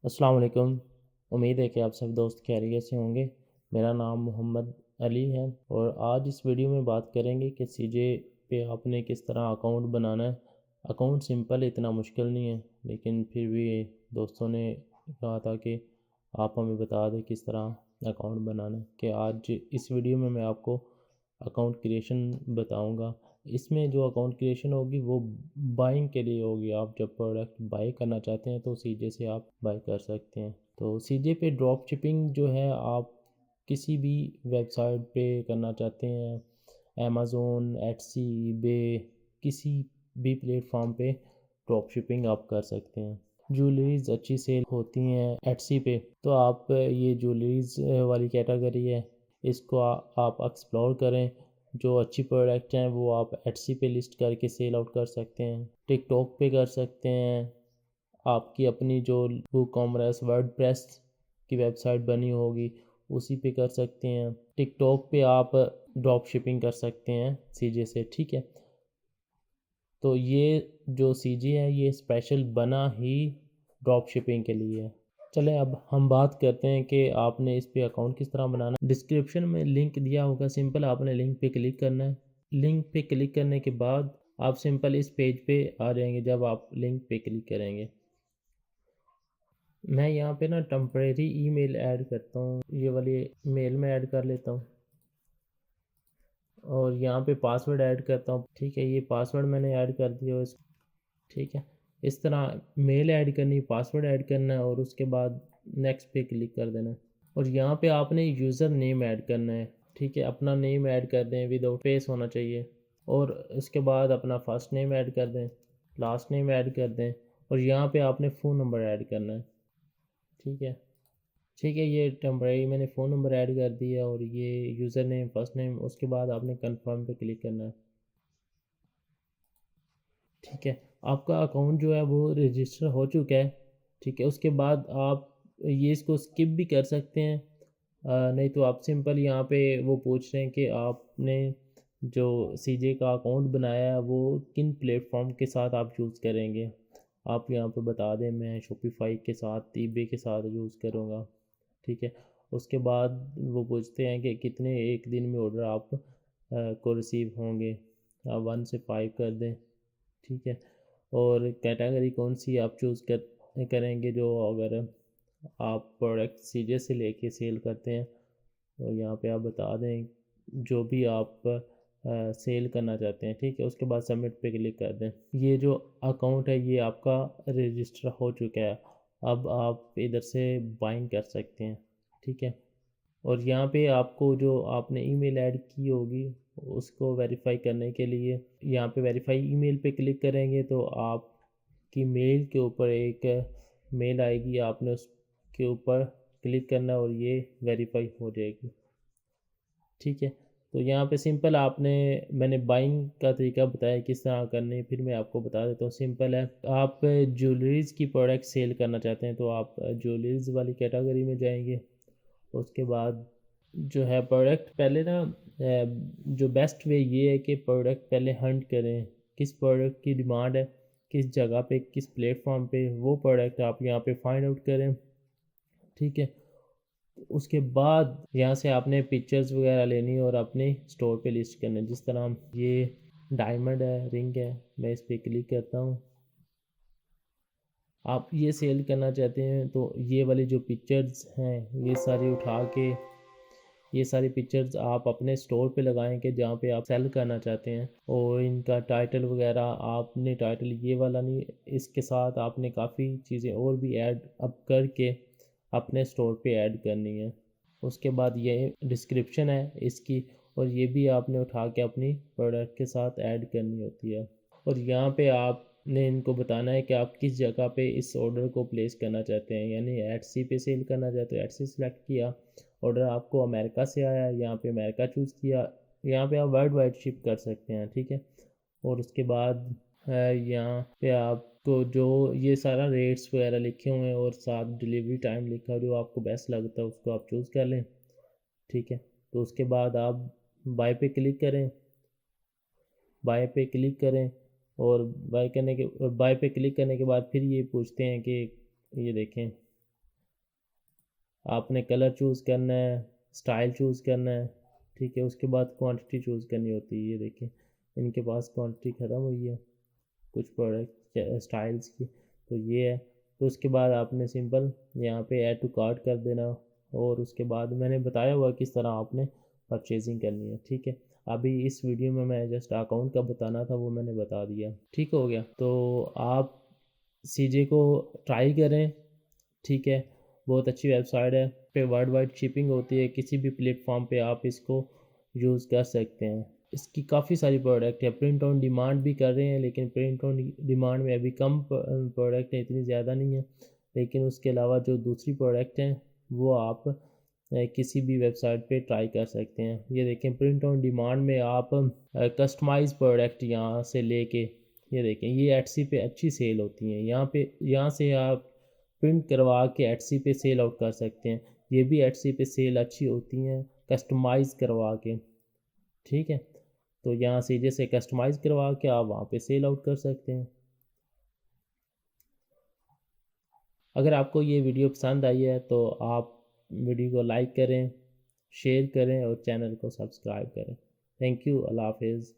अस्सलाम वालेकुम। उम्मीद है कि आप सब दोस्त खैरियत से होंगे। मेरा नाम मोहम्मद अली है और आज इस वीडियो में बात करेंगे कि सीजे पे आपने किस तरह अकाउंट बनाना है। अकाउंट सिंपल है, इतना मुश्किल नहीं है, लेकिन फिर भी दोस्तों ने कहा था कि आप हमें बता दें किस तरह अकाउंट बनाना है। कि आज इस वीडियो में मैं आपको अकाउंट क्रिएशन बताऊंगा। इसमें जो अकाउंट क्रिएशन होगी वो बाइंग के लिए होगी। आप जब प्रोडक्ट बाई करना चाहते हैं तो सीजे से आप बाई कर सकते हैं। तो सीजे पे ड्रॉप शिपिंग जो है, आप किसी भी वेबसाइट पे करना चाहते हैं, अमेज़ोन, एटसी, ईबे, किसी भी प्लेटफॉर्म पे ड्रॉप शिपिंग आप कर सकते हैं। ज्वेलरीज अच्छी सेल होती हैं एटसी पे, तो आप ये ज्वेलरीज वाली कैटेगरी है, इसको आप एक्सप्लोर करें। जो अच्छी प्रोडक्ट हैं वो आप एटसी पे लिस्ट करके सेल आउट कर सकते हैं, टिकटॉक पे कर सकते हैं। आपकी अपनी जो वूकॉमर्स कॉमर्स वर्डप्रेस की वेबसाइट बनी होगी उसी पे कर सकते हैं। टिकटॉक पे आप ड्रॉप शिपिंग कर सकते हैं सीजे से, ठीक है। तो ये जो सीजी है ये स्पेशल बना ही ड्रॉप शिपिंग के लिए है। चलें अब हम बात करते हैं कि आपने इस पे अकाउंट किस तरह बनाना है। डिस्क्रिप्शन में लिंक दिया होगा, सिंपल आपने लिंक पे क्लिक करना है। लिंक पे क्लिक करने के बाद आप सिंपल इस पेज पे आ जाएंगे। जब आप लिंक पे क्लिक करेंगे, मैं यहाँ पे ना टेम्परेरी ईमेल ऐड करता हूँ, ये वाली मेल में ऐड कर लेता हूँ और यहाँ पे पासवर्ड ऐड करता हूँ, ठीक है। ये पासवर्ड मैंने ऐड कर दिया, ठीक है। इस तरह मेल ऐड करनी, पासवर्ड ऐड करना है और उसके बाद नेक्स्ट पे क्लिक कर देना है। और यहाँ पे आपने यूज़र नेम ऐड करना है, ठीक है। अपना नेम ऐड कर दें, विदाउट स्पेस होना चाहिए। और उसके बाद अपना फर्स्ट नेम ऐड कर दें, लास्ट नेम ऐड कर दें और यहाँ पे आपने फ़ोन नंबर ऐड करना है, ठीक है। ठीक है, ये टेम्परेरी मैंने फ़ोन नंबर ऐड कर दिया और ये यूज़र नेम, फर्स्ट नेम। उसके बाद आपने कंफर्म पे क्लिक करना है, ठीक है। आपका अकाउंट जो है वो रजिस्टर हो चुका है, ठीक है। उसके बाद आप ये इसको स्किप भी कर सकते हैं, नहीं तो आप सिंपल यहाँ पे वो पूछ रहे हैं कि आपने जो सीजे का अकाउंट बनाया है वो किन प्लेटफॉर्म के साथ आप यूज़ करेंगे। आप यहाँ पे बता दें मैं शॉपिफाई के साथ, ईबे के साथ यूज़ करूँगा, ठीक है। उसके बाद वो पूछते हैं कि कितने एक दिन में ऑर्डर आप को रिसीव होंगे। आप 1 से 5 कर दें, ठीक है। और कैटेगरी कौन सी आप चूज़ करेंगे, जो अगर आप प्रोडक्ट सीजे से लेके सेल करते हैं तो यहाँ पे आप बता दें जो भी आप सेल करना चाहते हैं, ठीक है। उसके बाद सबमिट पे क्लिक कर दें। ये जो अकाउंट है ये आपका रजिस्टर हो चुका है। अब आप इधर से बाइंग कर सकते हैं, ठीक है। और यहाँ पे आपको जो आपने ईमेल ऐड की होगी उसको वेरीफाई करने के लिए यहाँ पे वेरीफाई ईमेल पे क्लिक करेंगे तो आपकी मेल के ऊपर एक मेल आएगी, आपने उसके ऊपर क्लिक करना और ये वेरीफाई हो जाएगी, ठीक है। तो यहाँ पे सिंपल आपने, मैंने बाइंग का तरीका बताया किस तरह करने, फिर मैं आपको बता देता हूँ। सिंपल है, आप ज्वेलरीज़ की प्रोडक्ट सेल करना चाहते हैं तो आप ज्वेलरीज़ वाली कैटेगरी में जाएंगे। उसके बाद जो है प्रोडक्ट पहले ना, जो बेस्ट वे ये है कि प्रोडक्ट पहले हंट करें, किस प्रोडक्ट की डिमांड है, किस जगह पे, किस प्लेटफॉर्म पे, वो प्रोडक्ट आप यहाँ पे फाइंड आउट करें, ठीक है। उसके बाद यहाँ से आपने पिक्चर्स वगैरह लेनी और अपने स्टोर पे लिस्ट करना। जिस तरह ये डायमंड है, रिंग है, मैं इस पर क्लिक करता हूँ। आप ये सेल करना चाहते हैं तो ये वाली जो पिक्चर्स हैं ये सारी उठा के, ये सारी पिक्चर्स आप अपने स्टोर पे लगाएंगे जहाँ पे आप सेल करना चाहते हैं। और इनका टाइटल वगैरह, आपने टाइटल ये वाला नहीं, इसके साथ आपने काफ़ी चीज़ें और भी ऐड अप करके अपने स्टोर पे ऐड करनी है। उसके बाद ये डिस्क्रिप्शन है इसकी, और ये भी आपने उठा के अपनी प्रोडक्ट के साथ ऐड करनी होती है। और यहाँ पे आपने इनको बताना है कि आप किस जगह पे इस ऑर्डर को प्लेस करना चाहते हैं, यानी एटसी पे सेल करना चाहते हो, एटसी सेलेक्ट किया। ऑर्डर आपको अमेरिका से आया, यहाँ पे अमेरिका चूज़ किया। यहाँ पे आप वर्ल्ड वाइड शिप कर सकते हैं, ठीक है। और उसके बाद यहाँ पे आपको जो ये सारा रेट्स वगैरह लिखे हुए हैं और साथ डिलीवरी टाइम लिखा है, जो आपको बेस्ट लगता है उसको आप चूज़ कर लें, ठीक है। तो उसके बाद आप बाय पे क्लिक करें, बाय पे क्लिक करें और बाय पे क्लिक करने के बाद फिर ये पूछते हैं कि ये देखें, आपने कलर चूज़ करना है, स्टाइल चूज़ करना है, ठीक है। उसके बाद क्वांटिटी चूज़ करनी होती है। ये देखें, इनके पास क्वांटिटी ख़त्म हुई है कुछ प्रोडक्ट स्टाइल्स की, तो ये है। तो उसके बाद आपने सिंपल यहाँ पे ऐड टू कार्ट कर देना, और उसके बाद मैंने बताया हुआ किस तरह आपने परचेजिंग करनी है, ठीक है। अभी इस वीडियो में मैं जस्ट अकाउंट का बताना था, वो मैंने बता दिया, ठीक हो गया। तो आप सीजे को ट्राई करें, ठीक है। बहुत अच्छी वेबसाइट है, पे वर्ल्ड वाइड शिपिंग होती है, किसी भी प्लेटफॉर्म पे आप इसको यूज़ कर सकते हैं। इसकी काफ़ी सारी प्रोडक्ट है, प्रिंट ऑन डिमांड भी कर रहे हैं, लेकिन प्रिंट ऑन डिमांड में अभी कम प्रोडक्ट है, इतनी ज़्यादा नहीं है। लेकिन उसके अलावा जो दूसरी प्रोडक्ट हैं वो आप किसी भी वेबसाइट पे ट्राई कर सकते हैं। ये देखें, प्रिंट ऑन डिमांड में आप कस्टमाइज़ प्रोडक्ट यहाँ से लेके, ये देखें, ये एटसी पे अच्छी सेल होती हैं। यहाँ से आप प्रिंट करवा के एटसी पे सेल आउट कर सकते हैं। ये भी एटसी पे सेल अच्छी होती हैं कस्टमाइज़ करवा के, ठीक है। तो यहाँ से जैसे कस्टमाइज़ करवा के आप वहाँ पे सेल आउट कर सकते हैं। अगर आपको ये वीडियो पसंद आई है तो आप वीडियो को लाइक करें, शेयर करें और चैनल को सब्सक्राइब करें। Thank you. अल्लाह हाफिज़।